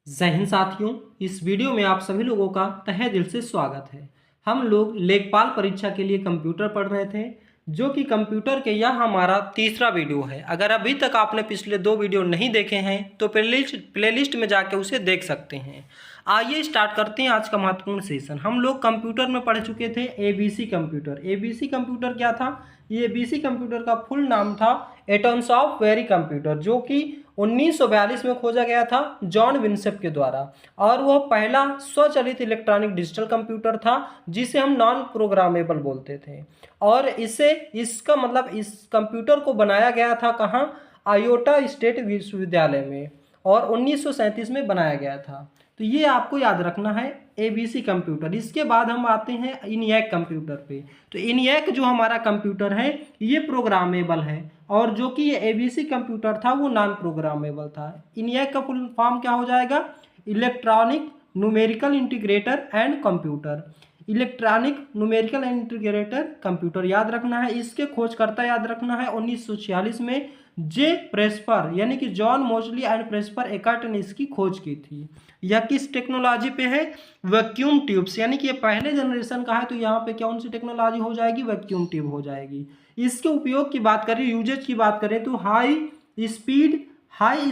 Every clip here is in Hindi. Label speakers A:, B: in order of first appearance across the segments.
A: जय हिंद साथियों। इस वीडियो में आप सभी लोगों का तहे दिल से स्वागत है। हम लोग लेखपाल परीक्षा के लिए कंप्यूटर पढ़ रहे थे, जो कि कंप्यूटर के यह हमारा तीसरा वीडियो है। अगर अभी तक आपने पिछले 2 वीडियो नहीं देखे हैं तो प्लेलिस्ट में जाके उसे देख सकते हैं। आइए स्टार्ट करते हैं आज का महत्वपूर्ण सेशन। हम लोग कंप्यूटर में पढ़ चुके थे एबीसी कंप्यूटर। एबीसी कंप्यूटर क्या था? ये एबीसी कंप्यूटर का फुल नाम था एटम्स ऑफ वेरी कंप्यूटर, जो कि 1942 में खोजा गया था जॉन विंसेप के द्वारा। और वह पहला स्वचालित इलेक्ट्रॉनिक डिजिटल कंप्यूटर था जिसे हम नॉन प्रोग्रामेबल बोलते थे। और इसका मतलब इस कंप्यूटर को बनाया गया था कहाँ? आयोटा स्टेट विश्वविद्यालय में, और 1937 में बनाया गया था। तो ये आपको याद रखना है एबीसी कंप्यूटर। इसके बाद हम आते हैं इनिएक कंप्यूटर पे। तो इनिएक जो हमारा कंप्यूटर है ये प्रोग्रामेबल है, और जो कि ये एबीसी कंप्यूटर था वो नॉन प्रोग्रामेबल था। इनिएक का फुल फॉर्म क्या हो जाएगा? Electronic numerical integrator and computer. Electronic numerical integrator computer याद रखना है। इसके खोजकर्ता याद रखना है 1946 में जे प्रेस्पर, यानी कि जॉन मोजली एंड प्रेस्पर एकर्ट ने इसकी खोज की थी। यह किस टेक्नोलॉजी पे है? वैक्यूम ट्यूब्स, यानी कि ये पहले जनरेशन का है। तो यहाँ पे कौन सी टेक्नोलॉजी हो जाएगी? वैक्यूम ट्यूब हो जाएगी। इसके उपयोग की बात करें, यूजेज की बात करें, तो हाई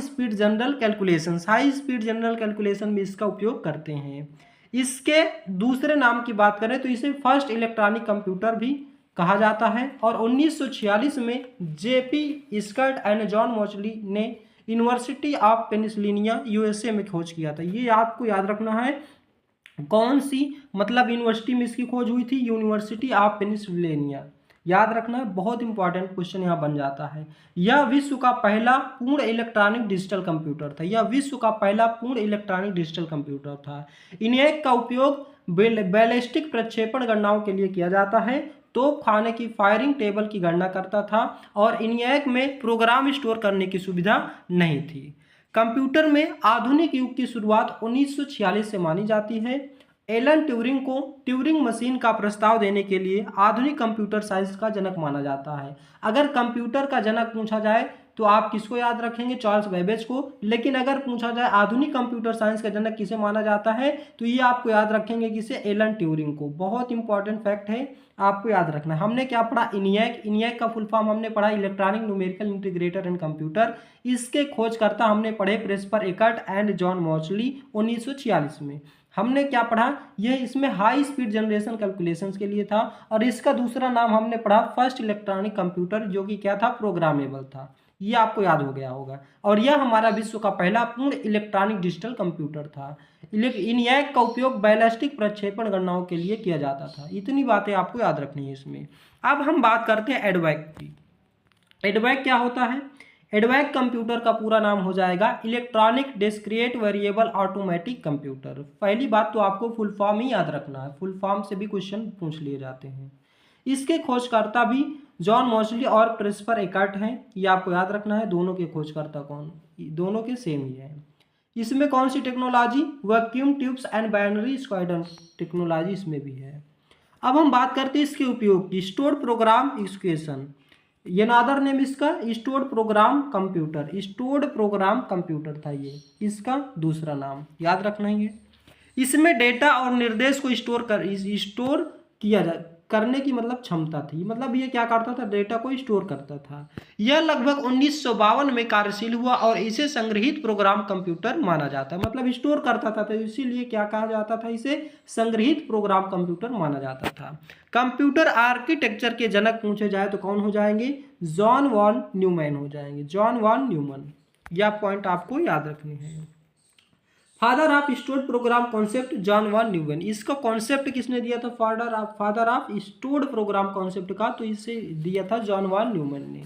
A: स्पीड जनरल कैलकुलेशन में इसका उपयोग करते हैं। इसके दूसरे नाम की बात करें तो इसे फर्स्ट इलेक्ट्रॉनिक कंप्यूटर भी कहा जाता है। और 1946 में जेपी स्कर्ट एंड जॉन मोचली ने यूनिवर्सिटी ऑफ पेनिसिल्वेनिया यूएसए में खोज किया था। ये आपको याद रखना है। कौन सी मतलब यूनिवर्सिटी में इसकी खोज हुई थी? University of Pennsylvania. याद रखना है, बहुत इंपॉर्टेंट क्वेश्चन यहाँ बन जाता है। यह विश्व का पहला पूर्ण इलेक्ट्रॉनिक डिजिटल कंप्यूटर था। यह विश्व का पहला पूर्ण इलेक्ट्रॉनिक डिजिटल कंप्यूटर था। इनिएक का उपयोग बैलिस्टिक प्रक्षेपण गणनाओं के लिए किया जाता है। तोप खाने की फायरिंग टेबल की गणना करता था। और इनिएक में प्रोग्राम स्टोर करने की सुविधा नहीं थी। कंप्यूटर में आधुनिक युग की शुरुआत 1946 से मानी जाती है। एलन ट्यूरिंग को ट्यूरिंग मशीन का प्रस्ताव देने के लिए आधुनिक कंप्यूटर साइंस का जनक माना जाता है। अगर कंप्यूटर का जनक पूछा जाए तो आप किसको याद रखेंगे? चार्ल्स बेबेज को। लेकिन अगर पूछा जाए आधुनिक कंप्यूटर साइंस का जनक किसे माना जाता है, तो ये आपको याद रखेंगे किसे? एलन ट्यूरिंग को। बहुत इंपॉर्टेंट फैक्ट है, आपको याद रखना है। हमने क्या पढ़ा? इनिएक। इनिएक का फुल फॉर्म हमने पढ़ा electronic numerical integrator and computer. इसके खोजकर्ता हमने पढ़े प्रेस्पर एकर्ट एंड जॉन मोचली 1946 में। हमने क्या पढ़ा? यह इसमें हाई स्पीड जनरेशन कैलकुलेशंस के लिए था। और इसका दूसरा नाम हमने पढ़ा फर्स्ट इलेक्ट्रॉनिक कंप्यूटर, जो कि क्या था? प्रोग्रामेबल था। ये आपको याद हो गया होगा। और यह हमारा विश्व का पहला पूर्ण इलेक्ट्रॉनिक डिजिटल कंप्यूटर था। इनिएक का उपयोग बैलिस्टिक प्रक्षेपण गणनाओं के लिए किया जाता था। इतनी बातें आपको याद रखनी है इसमें। अब हम बात करते हैं एडवैक की। एडवैक क्या होता है? एडवैक कंप्यूटर का पूरा नाम हो जाएगा electronic discrete variable automatic computer. पहली बात तो आपको फुल फॉर्म ही याद रखना है, फुल फॉर्म से भी क्वेश्चन पूछ लिए जाते हैं। इसके खोजकर्ता भी जॉन मोचली और प्रेस्पर एकर्ट हैं। ये आपको याद रखना है। दोनों के खोजकर्ता कौन? दोनों के सेम ही है। इसमें कौन सी technology? Vacuum tubes and binary squadron technology इसमें भी है। अब हम बात करते हैं इसके उपयोग की। स्टोर्ड प्रोग्राम एक्सक्यूशन, ये नादर नेम इसका stored program computer. Stored program computer था ये इसका दूसरा नाम, याद रखना है। इसमें डेटा और निर्देश को स्टोर किया जा करने की मतलब क्षमता थी। मतलब ये क्या करता था? डेटा को स्टोर करता था। यह लगभग 1952 में कार्यशील हुआ और इसे संग्रहीत प्रोग्राम कंप्यूटर माना जाता है। मतलब स्टोर करता था, तो इसीलिए क्या कहा जाता था? इसे संग्रहीत प्रोग्राम कंप्यूटर माना जाता था। कंप्यूटर आर्किटेक्चर के जनक पूछे जाए तो कौन हो जाएंगे? जॉन वॉन न्यूमैन हो जाएंगे। जॉन वॉन न्यूमैन, यह पॉइंट आपको याद रखनी है। Father of stored program concept John von Neumann. इसका कॉन्सेप्ट किसने दिया था? Father of stored program concept का तो इसे दिया था जॉन वॉन न्यूमैन ने।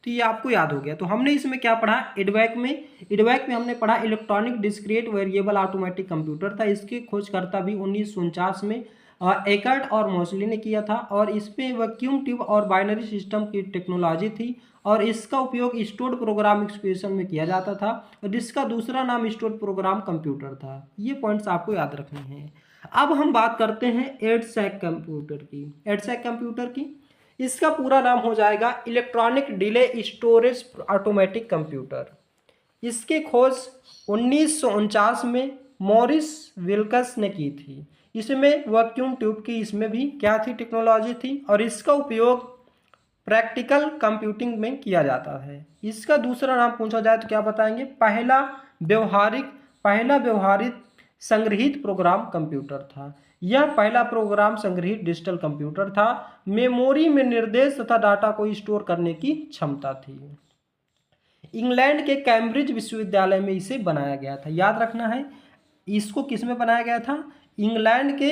A: तो ये आपको याद हो गया। तो हमने इसमें क्या पढ़ा? एडवैक में हमने पढ़ा electronic discrete variable automatic computer था। इसके खोजकर्ता भी 1949 में एकर्ट और मोसली ने किया था। और इसमें वैक्यूम ट्यूब और बाइनरी सिस्टम की टेक्नोलॉजी थी। और इसका उपयोग स्टोर्ड प्रोग्राम एक्सक्यूशन में किया जाता था। और जिसका दूसरा नाम स्टोर्ड प्रोग्राम कंप्यूटर था। ये पॉइंट्स आपको याद रखने हैं। अब हम बात करते हैं एडसैक कंप्यूटर की। एडसैक कंप्यूटर की इसका पूरा नाम हो जाएगा electronic delay storage automatic computer. इसकी खोज 1949 में मॉरिस विल्कस ने की थी। इसमें वैक्यूम ट्यूब की इसमें भी क्या थी, टेक्नोलॉजी थी, और इसका उपयोग प्रैक्टिकल कंप्यूटिंग में किया जाता है। इसका दूसरा नाम पूछा जाए तो क्या बताएंगे, पहला व्यवहारिक संग्रहित प्रोग्राम कंप्यूटर था। यह पहला प्रोग्राम संग्रहित डिजिटल कंप्यूटर था। मेमोरी में निर्देश तथा डाटा को स्टोर करने की क्षमता थी। इंग्लैंड के कैम्ब्रिज विश्वविद्यालय में इसे बनाया गया था। याद रखना है, इसको किस में बनाया गया था, इंग्लैंड के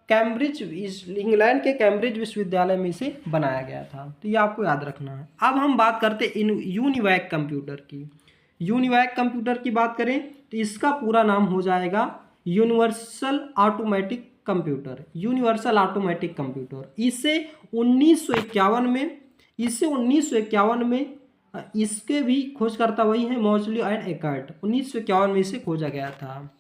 A: कैम्ब्रिज विश्वविद्यालय में इसे बनाया गया था। तो ये आपको याद रखना है। अब हम बात करते हैं यूनिवैक कंप्यूटर की। यूनिवैक कंप्यूटर की बात करें तो इसका पूरा नाम हो जाएगा universal automatic computer. Universal automatic computer इसे 1951 में इसके भी खोजकर्ता वही है, मॉजली एंड एकर्ट। 1951 में इसे खोजा गया था।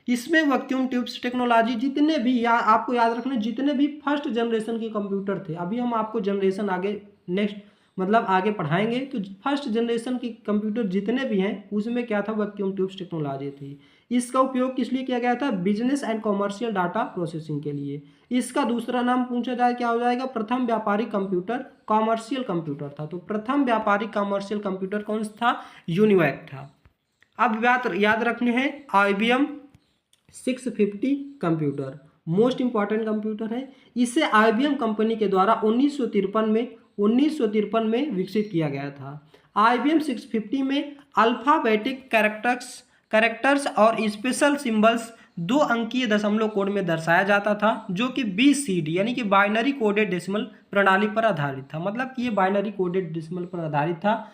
A: इसमें वैक्यूम ट्यूब्स टेक्नोलॉजी जितने भी आपको याद रखना, जितने भी फर्स्ट जनरेशन के कंप्यूटर थे, अभी हम आपको जनरेशन आगे नेक्स्ट आगे पढ़ाएंगे, तो फर्स्ट जनरेशन के कंप्यूटर जितने भी हैं उसमें क्या था, वैक्यूम ट्यूब्स टेक्नोलॉजी थी। इसका उपयोग किस लिए किया गया था, business and commercial data processing के लिए। इसका दूसरा नाम पूछा जाए क्या हो जाएगा, प्रथम व्यापारिक कंप्यूटर कॉमर्शियल कंप्यूटर था। तो प्रथम व्यापारिक कॉमर्शियल कंप्यूटर कौन सा था, यूनिवैक था। अब बात याद रखनी है, IBM 650 computer most important computer है। इसे IBM कंपनी के द्वारा 1953 में विकसित किया गया था। IBM 650 में अल्फाबेटिक कैरेक्टर्स और स्पेशल सिंबल्स 2 अंकीय दशमलव कोड में दर्शाया जाता था, जो कि BCD यानी कि बाइनरी कोडेड डेसिमल प्रणाली पर आधारित था। मतलब कि ये बाइनरी कोडेड डेसिमल पर आधारित था,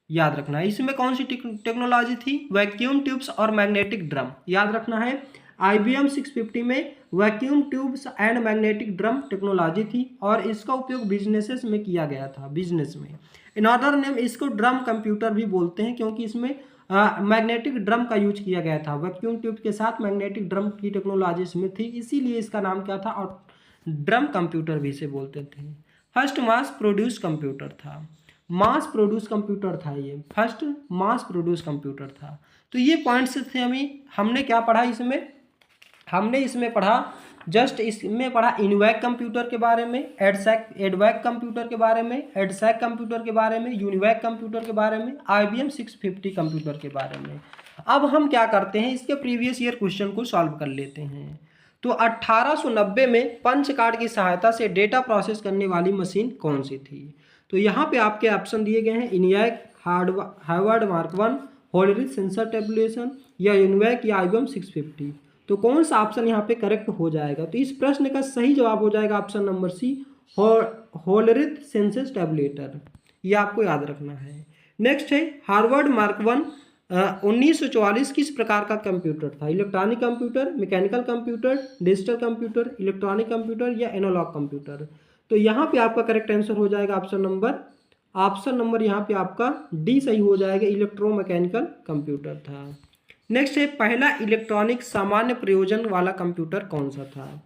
A: याद रखना है। इसमें कौन सी टेक्नोलॉजी थी, वैक्यूम ट्यूब्स और मैग्नेटिक ड्रम। याद रखना है, IBM 650 में vacuum tubes and magnetic drum technology थी और इसका उपयोग बिजनेसेस में किया गया था, बिजनेस में। इन अदर नेम इसको ड्रम कंप्यूटर भी बोलते हैं, क्योंकि इसमें मैग्नेटिक ड्रम का यूज किया गया था। वैक्यूम ट्यूब के साथ मैग्नेटिक ड्रम की टेक्नोलॉजी इसमें थी, इसीलिए इसका नाम क्या था, और ड्रम कंप्यूटर भी इसे बोलते थे। फर्स्ट मास प्रोड्यूस कंप्यूटर था, मास प्रोड्यूस कंप्यूटर था, ये फर्स्ट मास प्रोड्यूस कंप्यूटर था। तो ये पॉइंट्स थे। हमने क्या पढ़ा इसमें, हमने इसमें पढ़ा इसमें पढ़ा इनवैक कंप्यूटर के बारे में, एडवैक कंप्यूटर के बारे में, एडसैक कंप्यूटर के बारे में, यूनिवैक कंप्यूटर के बारे में, IBM 650 कंप्यूटर के बारे में। अब हम क्या करते हैं, इसके प्रीवियस ईयर क्वेश्चन को सॉल्व कर लेते हैं। तो 1890 में पंच कार्ड की सहायता से डेटा प्रोसेस करने वाली मशीन कौन सी थी। तो यहाँ पे आपके ऑप्शन दिए गए हैं, ENIAC, Harvard Mark 1, Hollerith census tabulation, या यूनिवैक, या IBM 650। तो कौन सा ऑप्शन यहाँ पे करेक्ट हो जाएगा। तो इस प्रश्न का सही जवाब हो जाएगा option number C, Hollerith census tabulator. ये आपको याद रखना है। नेक्स्ट है हार्वर्ड मार्क 1 1944 किस प्रकार का कंप्यूटर था, electronic computer, mechanical computer, digital computer, electronic computer, या एनालॉग कंप्यूटर। तो यहाँ पे आपका करेक्ट आंसर हो जाएगा ऑप्शन नंबर यहाँ पे आपका D सही हो जाएगा, इलेक्ट्रोमैकेनिकल कंप्यूटर था। नेक्स्ट है पहला इलेक्ट्रॉनिक सामान्य प्रयोजन वाला कंप्यूटर कौन सा था।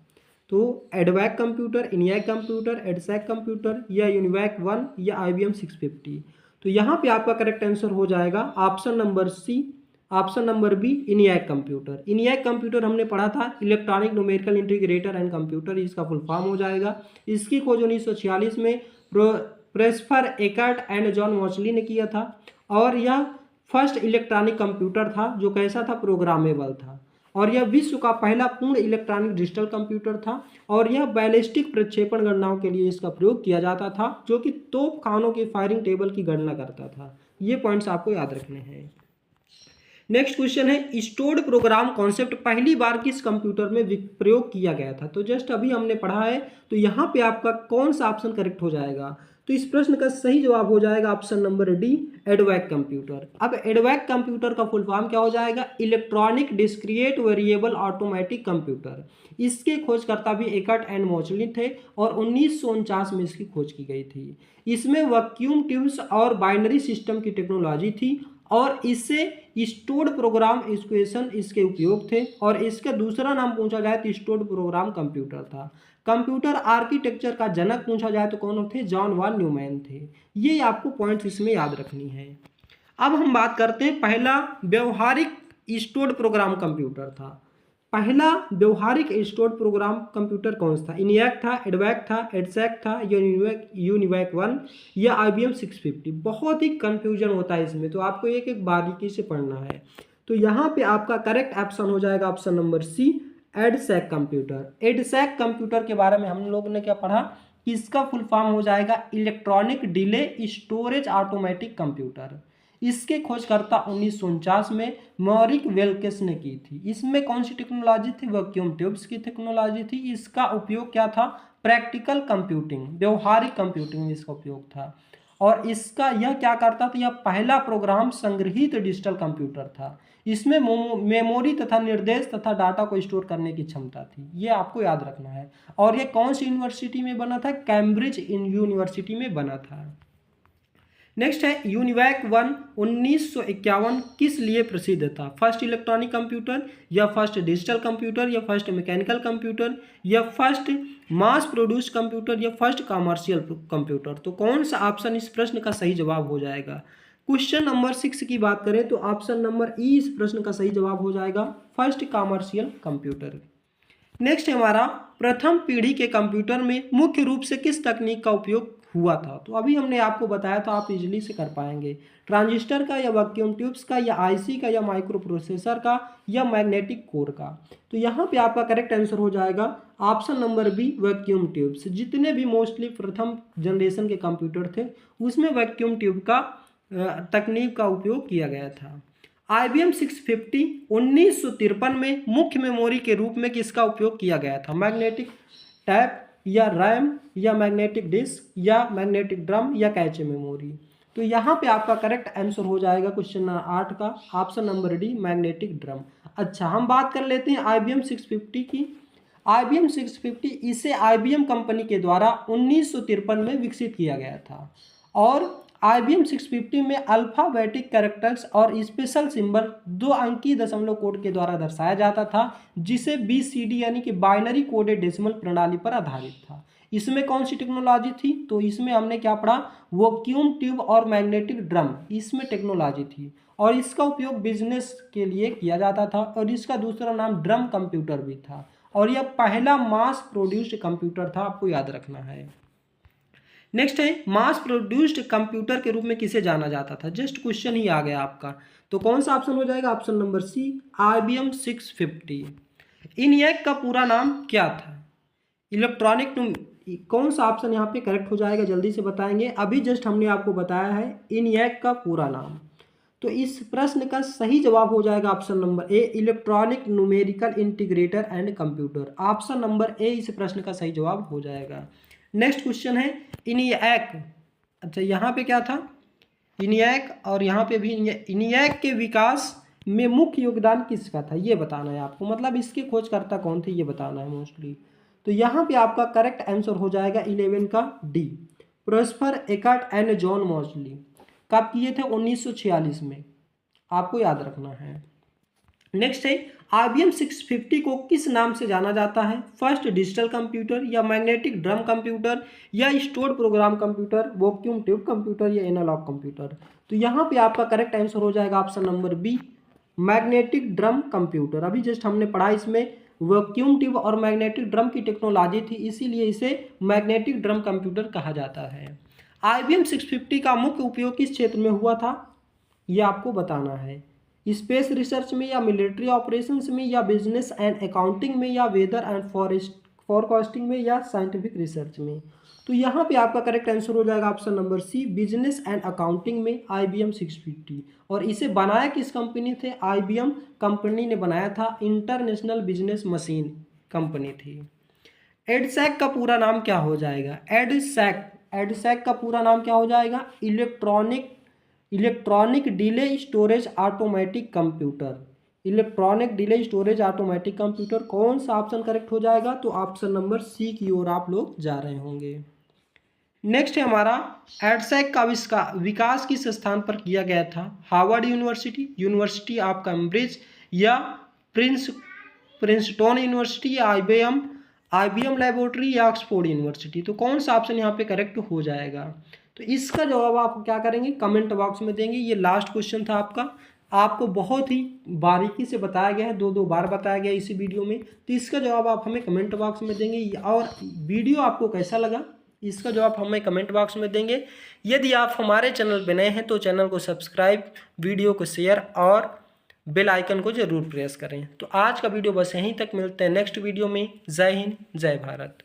A: तो एडवैक कंप्यूटर, इनियाक कंप्यूटर, एडसैक कंप्यूटर, या यूनिवैक 1, या IBM 650। तो यहाँ पे आपका करेक्ट आंसर हो जाएगा option number C, option number B, इनियाक computer. इनियाक computer हमने पढ़ा था electronic numerical integrator and computer, इसका फुल फॉर्म हो जाएगा। इसकी खोज 1946 में क्रिस्टोफर एकर्ट एंड जॉन मॉचली ने किया था, और यह फर्स्ट इलेक्ट्रॉनिक कंप्यूटर था जो कैसा था, प्रोग्रामेबल था, और यह विश्व का पहला पूर्ण इलेक्ट्रॉनिक डिजिटल कंप्यूटर था, और यह बैलिस्टिक प्रक्षेपण गणनाओं के लिए इसका प्रयोग किया जाता था, जो कि तोप खानों के फायरिंग टेबल की गणना करता था। ये पॉइंट्स आपको याद रखने हैं। नेक्स्ट क्वेश्चन है स्टोर्ड प्रोग्राम कॉन्सेप्ट पहली बार किस कंप्यूटर में प्रयोग किया गया था। तो जस्ट अभी हमने पढ़ा है, तो यहाँ पे आपका कौन सा ऑप्शन करेक्ट हो जाएगा। तो इस प्रश्न का सही जवाब हो जाएगा ऑप्शन नंबर D, एडवैक कंप्यूटर। अब एडवैक कंप्यूटर का फुल फॉर्म क्या हो जाएगा, electronic discrete variable automatic computer. इसके खोजकर्ता भी एकर्ट एंड मॉचली थे, और 1949 में इसकी खोज की गई थी। इसमें वैक्यूम ट्यूब्स और बाइनरी सिस्टम की टेक्नोलॉजी थी, और इससे स्टोर्ड प्रोग्राम इक्वेशन इसके उपयोग थे, और इसका दूसरा नाम पूछा जाए तो स्टोर्ड प्रोग्राम कंप्यूटर था। कंप्यूटर आर्किटेक्चर का जनक पूछा जाए तो कौन थे, जॉन वॉन न्यूमैन थे। ये आपको पॉइंट्स इसमें याद रखनी है। अब हम बात करते हैं, पहला व्यवहारिक स्टोर्ड प्रोग्राम कंप्यूटर था। पहला व्यवहारिक स्टोर्ड प्रोग्राम कंप्यूटर कौन सा था? इनिएक था, एडवैक था, एडसैक था, या यूनिवैक 1 या IBM 650। बहुत ही कंफ्यूजन होता है इसमें, तो आपको एक एक बारीकी से पढ़ना है। तो यहाँ पे आपका करेक्ट ऑप्शन हो जाएगा option number C, EDSAC computer. EDSAC computer के बारे में हम लोग ने क्या पढ़ा कि इसका फुल फॉर्म हो जाएगा electronic delay storage automatic computer. इसके खोजकर्ता 1949 में मॉरिक वेल्केस ने की थी। इसमें कौन सी टेक्नोलॉजी थी? वैक्यूम ट्यूब्स की टेक्नोलॉजी थी। इसका उपयोग क्या था? प्रैक्टिकल कंप्यूटिंग, व्यवहारिक कंप्यूटिंग में इसका उपयोग था। और इसका यह क्या करता था? यह पहला प्रोग्राम संग्रहित डिजिटल कंप्यूटर था। इसमें मेमोरी तथा निर्देश तथा डाटा को स्टोर करने की क्षमता थी। ये आपको याद रखना है। और ये कौन सी यूनिवर्सिटी में बना था? कैम्ब्रिज यूनिवर्सिटी में बना था। नेक्स्ट है यूनिवैक 1 1951 किस लिए प्रसिद्ध था? फर्स्ट इलेक्ट्रॉनिक कंप्यूटर, या फर्स्ट डिजिटल कंप्यूटर, या फर्स्ट मैकेनिकल कंप्यूटर, या फर्स्ट मास प्रोड्यूस्ड कंप्यूटर, या फर्स्ट कमर्शियल कंप्यूटर? तो कौन सा ऑप्शन इस प्रश्न का सही जवाब हो जाएगा? क्वेश्चन नंबर 6 की बात करें तो ऑप्शन नंबर ई इस प्रश्न का सही जवाब हो जाएगा, फर्स्ट कमर्शियल कंप्यूटर। नेक्स्ट हमारा प्रथम पीढ़ी के कंप्यूटर में मुख्य रूप से किस तकनीक का उपयोग हुआ था? तो अभी हमने आपको बताया था, आप इजीली से कर पाएंगे। ट्रांजिस्टर का, या वैक्यूम ट्यूब्स का, या आईसी का, या माइक्रो प्रोसेसर का, या मैग्नेटिक कोर का? तो यहाँ पे आपका करेक्ट आंसर हो जाएगा option number B, vacuum tubes. जितने भी मोस्टली प्रथम जनरेशन के कंप्यूटर थे उसमें वैक्यूम ट्यूब का तकनीक का उपयोग किया गया था। IBM 650 1953 में मुख्य मेमोरी के रूप में किसका उपयोग किया गया था? मैग्नेटिक टैप, या रैम, या मैग्नेटिक डिस्क, या मैग्नेटिक ड्रम, या कैचे मेमोरी? तो यहाँ पे आपका करेक्ट आंसर हो जाएगा क्वेश्चन नंबर 8 का option number D, magnetic drum. अच्छा, हम बात कर लेते हैं IBM 650 की। IBM 650 इसे IBM कंपनी के द्वारा 1953 में विकसित किया गया था। और IBM 650 में अल्फ़ाबेटिक कैरेक्टर्स और स्पेशल सिंबल 2 अंकीय दशमलव कोड के द्वारा दर्शाया जाता था, जिसे BCD यानी कि बाइनरी कोडेड डेसिमल प्रणाली पर आधारित था। इसमें कौन सी टेक्नोलॉजी थी? तो इसमें हमने क्या पढ़ा? वैक्यूम ट्यूब और मैग्नेटिक ड्रम, इसमें टेक्नोलॉजी थी। और इसका उपयोग बिजनेस के लिए किया जाता था। और इसका दूसरा नाम ड्रम कंप्यूटर भी था। और यह पहला मास प्रोड्यूस्ड कंप्यूटर था, आपको याद रखना है। नेक्स्ट है मास प्रोड्यूस्ड कंप्यूटर के रूप में किसे जाना जाता था? जस्ट क्वेश्चन ही आ गया आपका। तो कौन सा ऑप्शन हो जाएगा? Option number C, IBM 650। ENIAC का पूरा नाम क्या था? इलेक्ट्रॉनिक कौन सा ऑप्शन यहाँ पे करेक्ट हो जाएगा? जल्दी से बताएंगे। अभी जस्ट हमने आपको बताया है इनिएक का पूरा नाम। तो इस प्रश्न का सही जवाब हो जाएगा option number A, electronic numerical integrator and computer. Option number A इस प्रश्न का सही जवाब हो जाएगा। नेक्स्ट क्वेश्चन है इनिएक। अच्छा, यहाँ पे क्या था? इनिएक, और यहाँ पे भी इनिएक के विकास में मुख्य योगदान किसका था? ये बताना है आपको, मतलब इसके खोजकर्ता कौन थे ये बताना है मोस्टली। तो यहाँ पे आपका करेक्ट आंसर हो जाएगा 11 का D, Presper Eckert and John Mauchly. कब किए थे? 1946 में, आपको याद रखना है। नेक्स्ट है IBM 650 को किस नाम से जाना जाता है? फर्स्ट डिजिटल कंप्यूटर, या मैग्नेटिक ड्रम कंप्यूटर, या stored program computer, vacuum tube computer, या एनालॉग कंप्यूटर? तो यहाँ पे आपका करेक्ट आंसर हो जाएगा option number B, magnetic drum computer. अभी जस्ट हमने पढ़ा, इसमें वैक्यूम ट्यूब और मैग्नेटिक ड्रम की टेक्नोलॉजी थी, इसीलिए इसे मैग्नेटिक ड्रम कंप्यूटर कहा जाता है। IBM 650 का मुख्य उपयोग किस क्षेत्र में हुआ था? ये आपको बताना है। स्पेस रिसर्च में, या मिलिट्री ऑपरेशंस में, या बिजनेस एंड अकाउंटिंग में, या वेदर एंड फॉरकास्टिंग में, या साइंटिफिक रिसर्च में? तो यहाँ पे आपका करेक्ट आंसर हो जाएगा option number C, business and accounting में IBM 650। और इसे बनाया किस कंपनी थे? IBM कंपनी ने बनाया था, इंटरनेशनल बिजनेस मशीन कंपनी थी। एडसैक का पूरा नाम क्या हो जाएगा? एडसैक का पूरा नाम क्या हो जाएगा? Electronic delay storage automatic computer. Electronic delay storage automatic computer. कौन सा ऑप्शन करेक्ट हो जाएगा? तो ऑप्शन नंबर सी की ओर आप लोग जा रहे होंगे। नेक्स्ट है हमारा एडसैक का विकास किस स्थान पर किया गया था? Harvard university, university of Cambridge, या प्रिंसटन यूनिवर्सिटी, या IBM लेबोरेटरी, या ऑक्सफोर्ड यूनिवर्सिटी? तो कौन सा ऑप्शन यहाँ पे करेक्ट हो जाएगा? तो इसका जवाब आप क्या करेंगे, कमेंट बॉक्स में देंगे। ये लास्ट क्वेश्चन था आपका, आपको बहुत ही बारीकी से बताया गया है, 2 बार बताया गया है इसी वीडियो में। तो इसका जवाब आप हमें कमेंट बॉक्स में देंगे, और वीडियो आपको कैसा लगा इसका जवाब हमें कमेंट बॉक्स में देंगे। यदि आप हमारे चैनल पर नए हैं तो चैनल को सब्सक्राइब, वीडियो को शेयर और बेल आइकन को जरूर प्रेस करें। तो आज का वीडियो बस यहीं तक, मिलते हैं नेक्स्ट वीडियो में। जय हिंद, जय भारत।